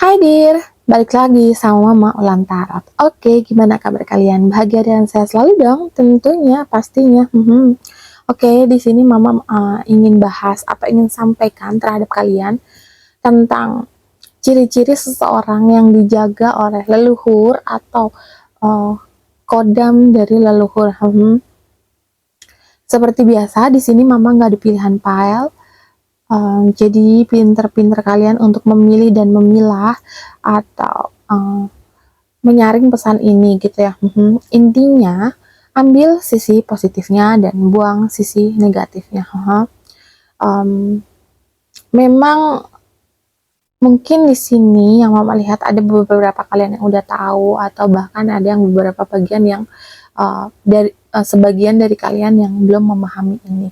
Hai Dir, balik lagi sama Mama Ulan Tarot. Oke, gimana kabar kalian? Bahagia dan sehat selalu dong, tentunya, pastinya. Oke, di sini Mama ingin bahas ingin sampaikan terhadap kalian tentang ciri-ciri seseorang yang dijaga oleh leluhur atau uh, kodam dari leluhur. Seperti biasa, di sini Mama nggak ada pilihan file. Jadi pinter-pinter kalian untuk memilih dan memilah atau menyaring pesan ini gitu ya. Intinya ambil sisi positifnya dan buang sisi negatifnya. Memang mungkin di sini yang Mama lihat ada beberapa kalian yang udah tahu atau bahkan ada yang beberapa bagian yang sebagian dari kalian yang belum memahami ini.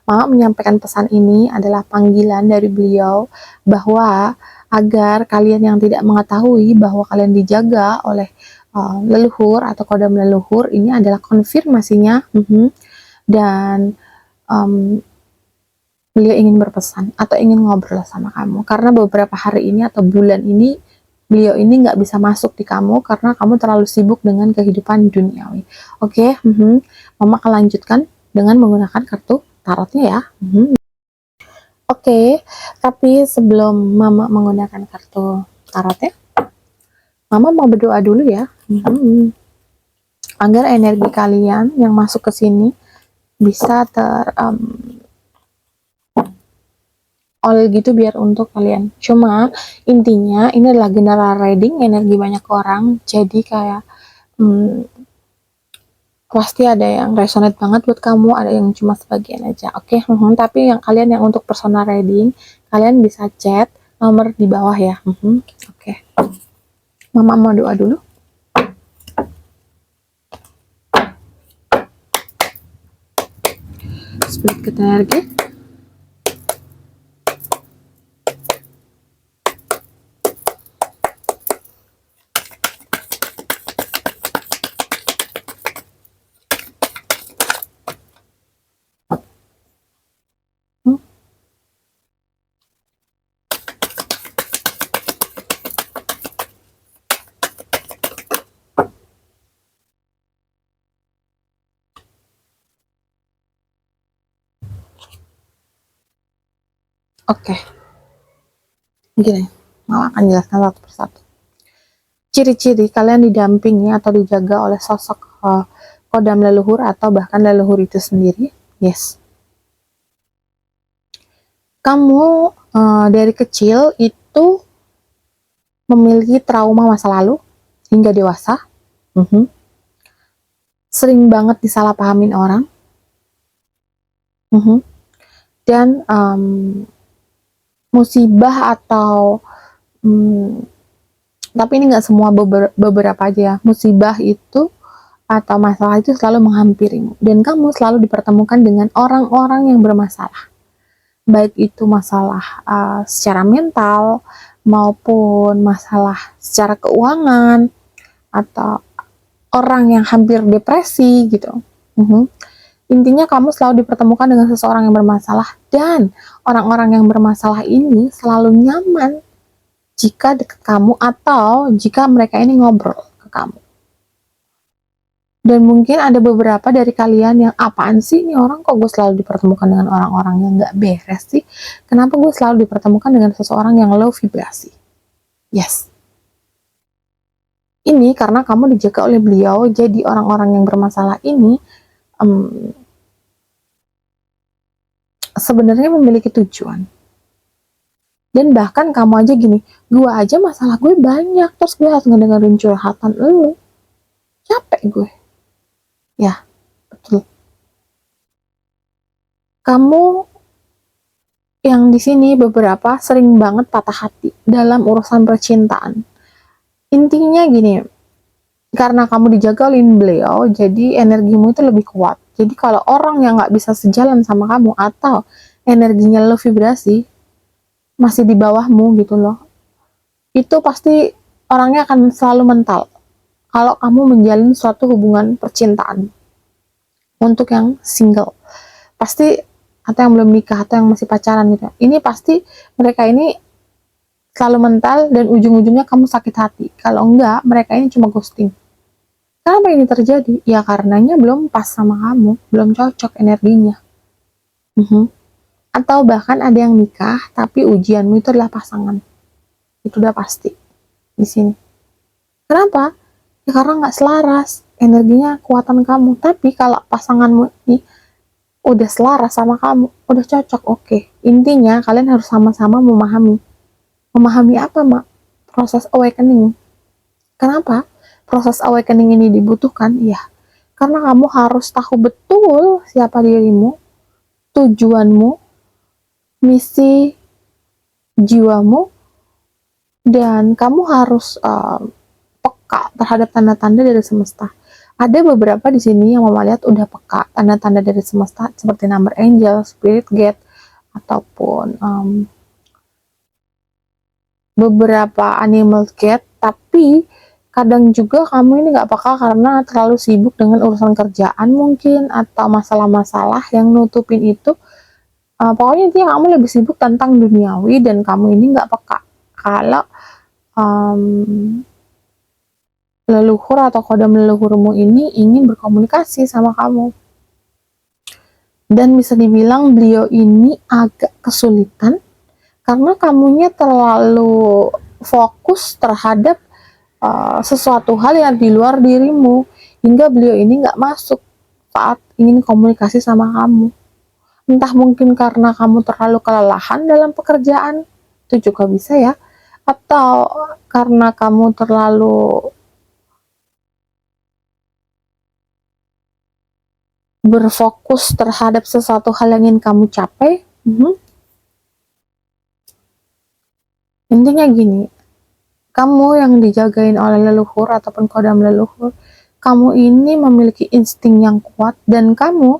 Mama menyampaikan pesan ini adalah panggilan dari beliau bahwa agar kalian yang tidak mengetahui bahwa kalian dijaga oleh leluhur atau kodam leluhur, ini adalah konfirmasinya. Dan beliau ingin berpesan atau ingin ngobrol sama kamu karena beberapa hari ini atau bulan ini beliau ini nggak bisa masuk di kamu karena kamu terlalu sibuk dengan kehidupan duniawi. Oke, Mama akan lanjutkan dengan menggunakan kartu tarotnya ya. Oke, tapi sebelum Mama menggunakan kartu tarotnya, Mama mau berdoa dulu ya. Agar energi kalian yang masuk ke sini bisa all gitu biar untuk kalian. Cuma intinya ini adalah general reading, energi banyak orang, jadi kayak pasti ada yang resonate banget buat kamu, ada yang cuma sebagian aja. Oke. Tapi yang kalian yang untuk personal reading, kalian bisa chat nomor di bawah ya. Oke. Mama mau doa dulu. Split ke energi. Oke. Gini, Mama akan jelaskan satu persatu. Ciri-ciri kalian didampingi atau dijaga oleh sosok kodam leluhur atau bahkan leluhur itu sendiri. Yes. Kamu dari kecil itu memiliki trauma masa lalu hingga dewasa. Sering banget disalahpahamin orang. Dan musibah atau tapi ini nggak semua, beberapa aja ya. Musibah itu atau masalah itu selalu menghampirimu dan kamu selalu dipertemukan dengan orang-orang yang bermasalah, baik itu masalah secara mental maupun masalah secara keuangan atau orang yang hampir depresi gitu. Intinya kamu selalu dipertemukan dengan seseorang yang bermasalah dan orang-orang yang bermasalah ini selalu nyaman jika dekat kamu atau jika mereka ini ngobrol ke kamu. Dan mungkin ada beberapa dari kalian yang apaan sih ini orang, kok gue selalu dipertemukan dengan orang-orang yang gak beres sih, kenapa gue selalu dipertemukan dengan seseorang yang low vibrasi. Yes, ini karena kamu dijaga oleh beliau. Jadi orang-orang yang bermasalah ini sebenarnya memiliki tujuan. Dan bahkan kamu aja gini, gue aja masalah gue banyak, terus gue harus ngedengerin curhatan lu, capek gue. Ya, betul. Kamu yang di sini beberapa sering banget patah hati dalam urusan percintaan. Intinya gini, karena kamu dijaga oleh beliau, jadi energimu itu lebih kuat. Jadi kalau orang yang nggak bisa sejalan sama kamu atau energinya low vibrasi, masih di bawahmu gitu loh, itu pasti orangnya akan selalu mental kalau kamu menjalin suatu hubungan percintaan. Untuk yang single pasti, atau yang belum nikah atau yang masih pacaran gitu, ini pasti mereka ini selalu mental, dan ujung-ujungnya kamu sakit hati. Kalau enggak, mereka ini cuma ghosting. Kenapa ini terjadi? Ya karenanya belum pas sama kamu, belum cocok energinya. Atau bahkan ada yang nikah, tapi ujianmu itu adalah pasangan. Itu udah pasti di sini. Kenapa? Ya karena nggak selaras energinya, kekuatan kamu. Tapi kalau pasanganmu ini udah selaras sama kamu, udah cocok, oke. Intinya kalian harus sama-sama memahami. Memahami apa, Mak? Proses awakening. Kenapa proses awakening ini dibutuhkan? Ya, karena kamu harus tahu betul siapa dirimu, tujuanmu, misi jiwamu, dan kamu harus peka terhadap tanda-tanda dari semesta. Ada beberapa di sini yang Mama lihat udah peka tanda-tanda dari semesta seperti number angel, spirit gate, ataupun beberapa animal gate. Tapi kadang juga kamu ini nggak peka karena terlalu sibuk dengan urusan kerjaan mungkin, atau masalah-masalah yang nutupin itu. Pokoknya intinya kamu lebih sibuk tentang duniawi, dan kamu ini nggak peka kalau leluhur atau kodam leluhurmu ini ingin berkomunikasi sama kamu. Dan bisa dibilang beliau ini agak kesulitan karena kamunya terlalu fokus terhadap sesuatu hal yang di luar dirimu, hingga beliau ini nggak masuk saat ingin komunikasi sama kamu. Entah mungkin karena kamu terlalu kelelahan dalam pekerjaan, itu juga bisa ya, atau karena kamu terlalu berfokus terhadap sesuatu hal yang ingin kamu capai. Intinya gini, kamu yang dijagain oleh leluhur ataupun kodam leluhur, kamu ini memiliki insting yang kuat, dan kamu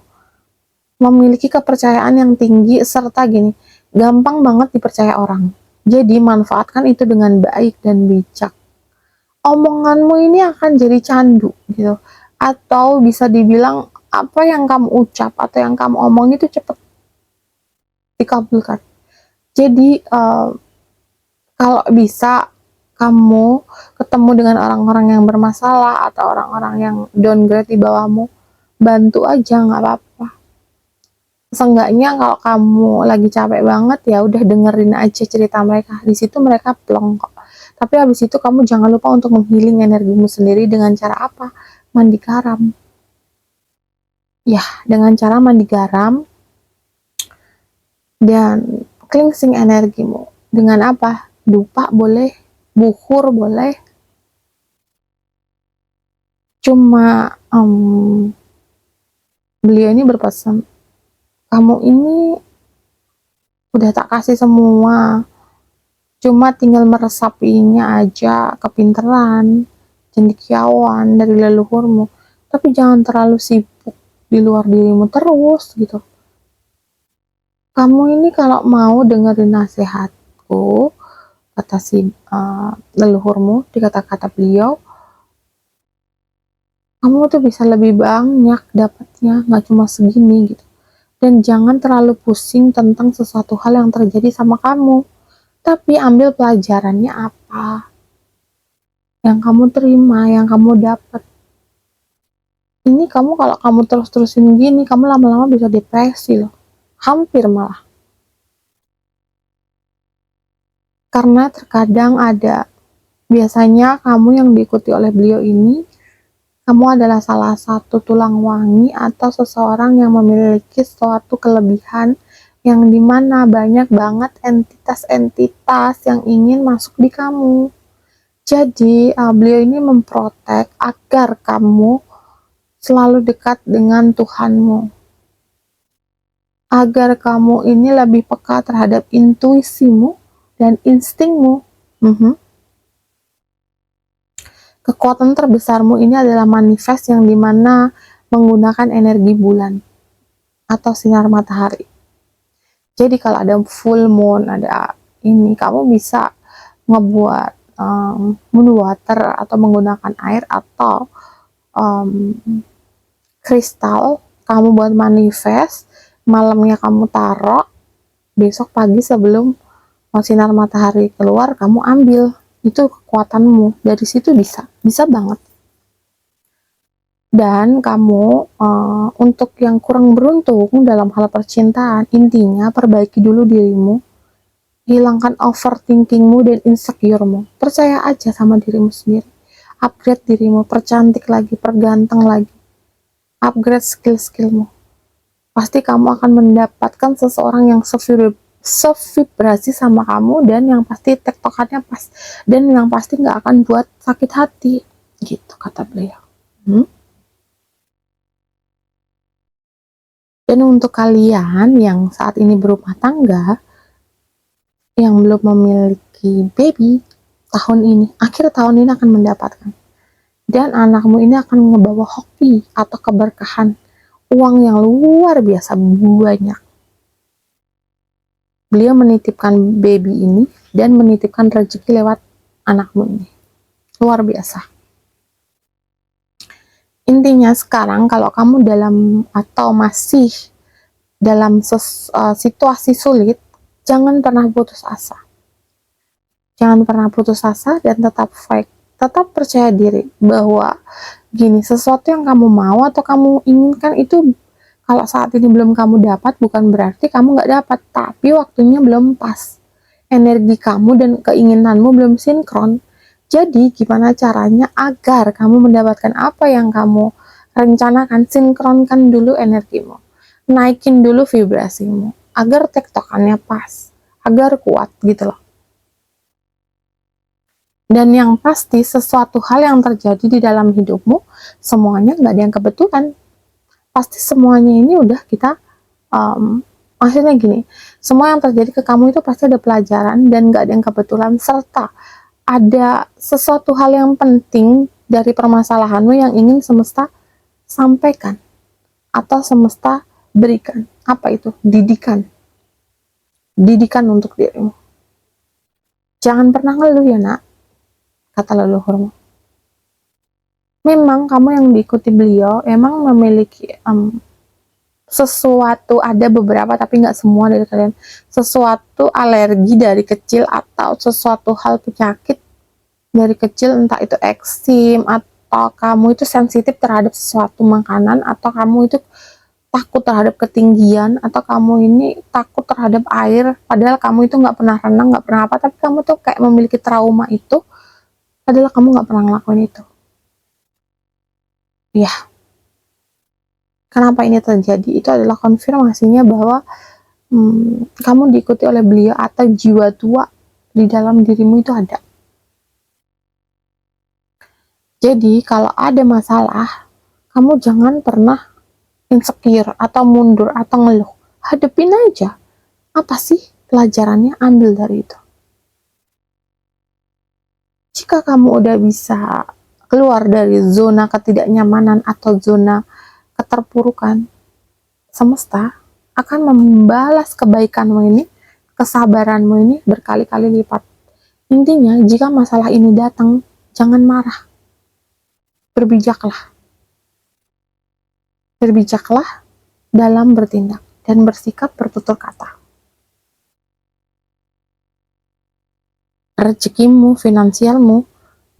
memiliki kepercayaan yang tinggi, serta gini, gampang banget dipercaya orang. Jadi manfaatkan itu dengan baik dan bijak. Omonganmu ini akan jadi candu gitu, atau bisa dibilang apa yang kamu ucap atau yang kamu omong itu cepat dikabulkan. Jadi kalau bisa kamu ketemu dengan orang-orang yang bermasalah atau orang-orang yang downgrade di bawahmu, bantu aja, nggak apa-apa. Seenggaknya kalau kamu lagi capek banget, ya udah dengerin aja cerita mereka. Di situ mereka plong kok. Tapi habis itu kamu jangan lupa untuk menghealing energimu sendiri dengan cara apa? Mandi garam. Ya, dengan cara mandi garam dan cleansing energimu. Dengan apa? Dupa boleh, bukur boleh. Cuma beliau ini berpesan, kamu ini udah tak kasih semua, cuma tinggal meresapinya aja, kepinteran, cendekiawan dari leluhurmu. Tapi jangan terlalu sibuk di luar dirimu terus gitu. Kamu ini kalau mau dengerin nasihatku, kata si leluhurmu, di kata-kata beliau, kamu tuh bisa lebih banyak dapatnya, nggak cuma segini gitu. Dan jangan terlalu pusing tentang sesuatu hal yang terjadi sama kamu, tapi ambil pelajarannya apa yang kamu terima, yang kamu dapat. Ini kamu kalau kamu terus-terusin gini, kamu lama-lama bisa depresi loh, hampir malah. Karena terkadang ada, biasanya kamu yang diikuti oleh beliau ini, kamu adalah salah satu tulang wangi atau seseorang yang memiliki suatu kelebihan yang dimana banyak banget entitas-entitas yang ingin masuk di kamu. Jadi beliau ini memprotek agar kamu selalu dekat dengan Tuhanmu, agar kamu ini lebih peka terhadap intuisimu dan instingmu. Kekuatan terbesarmu ini adalah manifest yang dimana menggunakan energi bulan atau sinar matahari. Jadi kalau ada full moon, ada ini, kamu bisa ngebuat moon water atau menggunakan air atau kristal, kamu buat manifest, malamnya kamu taruh, besok pagi sebelum Mau sinar matahari keluar, kamu ambil. Itu kekuatanmu. Dari situ bisa banget. Dan kamu untuk yang kurang beruntung dalam hal percintaan, intinya perbaiki dulu dirimu, hilangkan overthinkingmu dan insecuremu. Percaya aja sama dirimu sendiri, upgrade dirimu, percantik lagi, perganteng lagi, upgrade skill-skillmu. Pasti kamu akan mendapatkan seseorang yang sevibrasi sama kamu, dan yang pasti tektokannya pas, dan yang pasti nggak akan buat sakit hati, gitu kata beliau. Dan untuk kalian yang saat ini berumah tangga, yang belum memiliki baby, tahun ini, akhir tahun ini akan mendapatkan. Dan anakmu ini akan membawa hoki atau keberkahan, uang yang luar biasa banyak. Beliau menitipkan baby ini dan menitipkan rezeki lewat anakmu ini. Luar biasa. Intinya sekarang kalau kamu dalam atau masih dalam situasi sulit, jangan pernah putus asa. Jangan pernah putus asa dan tetap fight. Tetap percaya diri bahwa gini, sesuatu yang kamu mau atau kamu inginkan itu kalau saat ini belum kamu dapat, bukan berarti kamu nggak dapat, tapi waktunya belum pas. Energi kamu dan keinginanmu belum sinkron. Jadi gimana caranya agar kamu mendapatkan apa yang kamu rencanakan? Sinkronkan dulu energimu, naikin dulu vibrasimu, agar tektokannya pas, agar kuat gitu loh. Dan yang pasti sesuatu hal yang terjadi di dalam hidupmu, semuanya nggak ada yang kebetulan. Pasti semuanya ini udah kita, maksudnya gini, semua yang terjadi ke kamu itu pasti ada pelajaran dan nggak ada yang kebetulan, serta ada sesuatu hal yang penting dari permasalahanmu yang ingin semesta sampaikan atau semesta berikan. Apa itu? Didikan. Didikan untuk dirimu. Jangan pernah ngeluh ya nak, kata leluhurmu. Memang kamu yang diikuti beliau emang memiliki sesuatu, ada beberapa tapi nggak semua dari kalian, sesuatu alergi dari kecil atau sesuatu hal penyakit dari kecil, entah itu eksim atau kamu itu sensitif terhadap sesuatu makanan, atau kamu itu takut terhadap ketinggian, atau kamu ini takut terhadap air, padahal kamu itu nggak pernah renang, nggak pernah apa, tapi kamu tuh kayak memiliki trauma itu, padahal kamu nggak pernah ngelakuin itu. Ya, kenapa ini terjadi? Itu adalah konfirmasinya bahwa kamu diikuti oleh beliau, atau jiwa tua di dalam dirimu itu ada. Jadi kalau ada masalah, kamu jangan pernah insecure atau mundur atau ngeluh. Hadepin aja. Apa sih pelajarannya? Ambil dari itu. Jika kamu udah bisa keluar dari zona ketidaknyamanan atau zona keterpurukan, semesta akan membalas kebaikanmu ini, kesabaranmu ini berkali-kali lipat. Intinya, jika masalah ini datang, jangan marah. Berbijaklah. Berbijaklah dalam bertindak dan bersikap bertutur kata. Rezekimu, finansialmu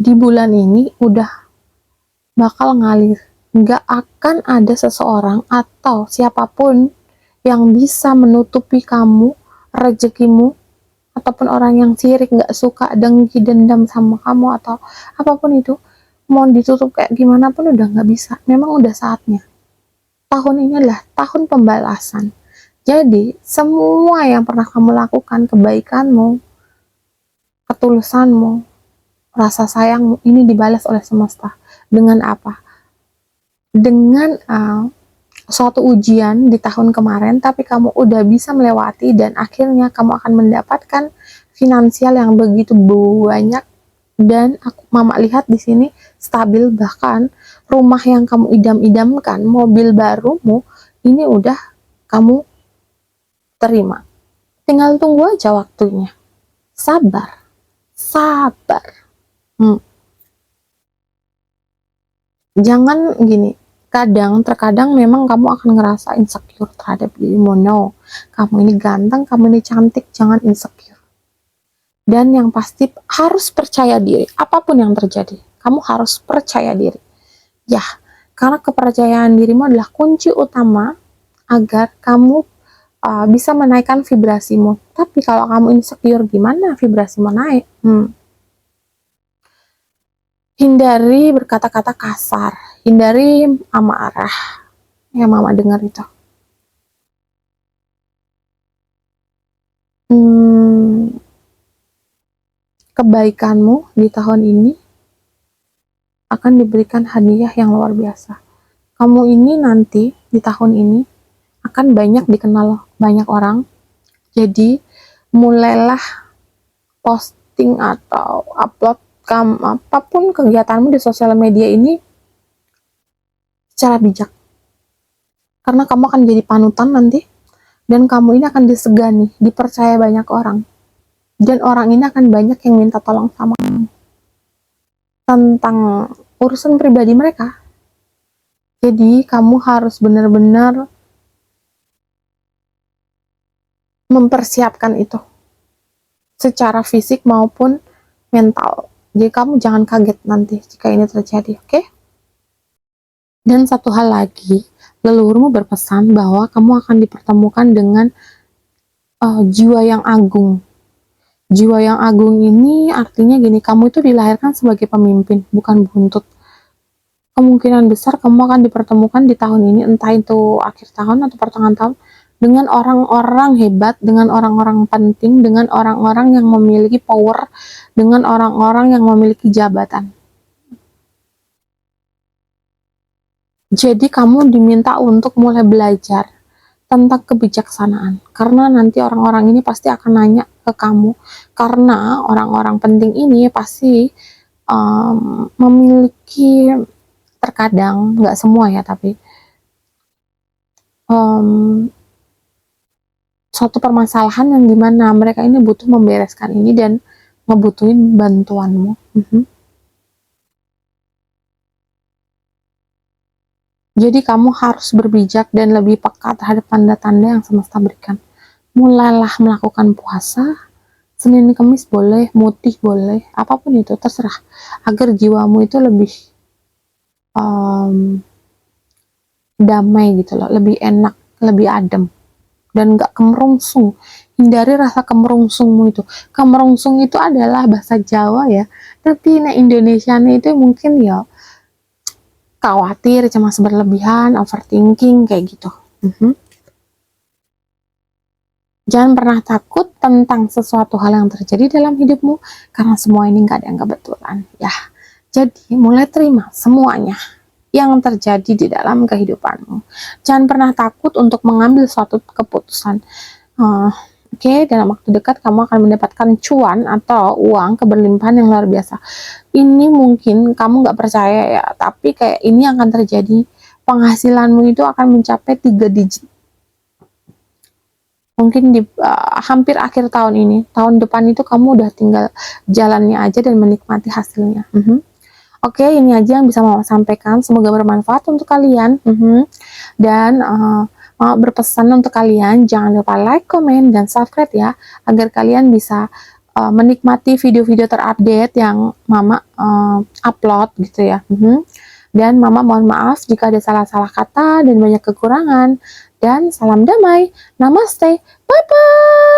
di bulan ini udah bakal ngalir. Nggak akan ada seseorang atau siapapun yang bisa menutupi kamu, rezekimu, ataupun orang yang sirik, nggak suka, dengki, dendam sama kamu, atau apapun itu, mau ditutup kayak gimana pun udah nggak bisa. Memang udah saatnya. Tahun ini adalah tahun pembalasan. Jadi semua yang pernah kamu lakukan, kebaikanmu, ketulusanmu, rasa sayangmu, ini dibalas oleh semesta. Dengan apa? Dengan suatu ujian di tahun kemarin, tapi kamu udah bisa melewati, dan akhirnya kamu akan mendapatkan finansial yang begitu banyak. Dan mama lihat di sini stabil, bahkan rumah yang kamu idam-idamkan, mobil barumu, ini udah kamu terima. Tinggal tunggu aja waktunya. Sabar. Sabar. Jangan gini, terkadang memang kamu akan ngerasa insecure terhadap dirimu. No, kamu ini ganteng, kamu ini cantik, jangan insecure. Dan yang pasti harus percaya diri, apapun yang terjadi, kamu harus percaya diri. Ya, karena kepercayaan dirimu adalah kunci utama agar kamu bisa menaikkan vibrasimu. Tapi kalau kamu insecure, gimana vibrasimu naik? Hindari berkata-kata kasar, hindari amarah. Ya, mama dengar itu. Kebaikanmu di tahun ini akan diberikan hadiah yang luar biasa. Kamu ini nanti di tahun ini akan banyak dikenal banyak orang. Jadi mulailah posting atau upload apapun kegiatanmu di sosial media ini secara bijak. Karena kamu akan jadi panutan nanti, dan kamu ini akan disegani, dipercaya banyak orang. Dan orang ini akan banyak yang minta tolong sama kamu tentang urusan pribadi mereka. Jadi kamu harus benar-benar mempersiapkan itu secara fisik maupun mental. Jadi kamu jangan kaget nanti jika ini terjadi, oke? Dan satu hal lagi, leluhurmu berpesan bahwa kamu akan dipertemukan dengan jiwa yang agung. Jiwa yang agung ini artinya gini, kamu itu dilahirkan sebagai pemimpin, bukan buntut. Kemungkinan besar kamu akan dipertemukan di tahun ini, entah itu akhir tahun atau pertengahan tahun, dengan orang-orang hebat, dengan orang-orang penting, dengan orang-orang yang memiliki power, dengan orang-orang yang memiliki jabatan. Jadi kamu diminta untuk mulai belajar tentang kebijaksanaan, karena nanti orang-orang ini pasti akan nanya ke kamu, karena orang-orang penting ini pasti memiliki, terkadang, nggak semua ya, tapi suatu permasalahan yang dimana mereka ini butuh membereskan ini dan ngebutuhin bantuanmu. Jadi kamu harus berbijak dan lebih peka terhadap tanda-tanda yang semesta berikan. Mulailah melakukan puasa, Senin Kemis boleh, mutih boleh, apapun itu terserah, agar jiwamu itu lebih damai gitu loh, lebih enak, lebih adem, dan gak kemerungsung. Hindari rasa kemerungsungmu itu. Kemerungsung itu adalah bahasa Jawa ya, tapi Indonesia itu mungkin ya khawatir, cemas berlebihan, overthinking kayak gitu. Jangan pernah takut tentang sesuatu hal yang terjadi dalam hidupmu, karena semua ini nggak ada yang kebetulan ya. Jadi mulai terima semuanya yang terjadi di dalam kehidupanmu. Jangan pernah takut untuk mengambil suatu keputusan. Oke, dalam waktu dekat kamu akan mendapatkan cuan atau uang keberlimpahan yang luar biasa. Ini mungkin kamu nggak percaya ya, tapi kayak ini akan terjadi. Penghasilanmu itu akan mencapai 3 digit. Mungkin di hampir akhir tahun ini, tahun depan itu kamu udah tinggal jalannya aja dan menikmati hasilnya. Oke, ini aja yang bisa Mama sampaikan. Semoga bermanfaat untuk kalian. Dan Mama berpesan untuk kalian, jangan lupa like, komen, dan subscribe ya, agar kalian bisa menikmati video-video terupdate yang Mama upload gitu ya. Dan Mama mohon maaf jika ada salah-salah kata dan banyak kekurangan. Dan salam damai. Namaste. Bye-bye.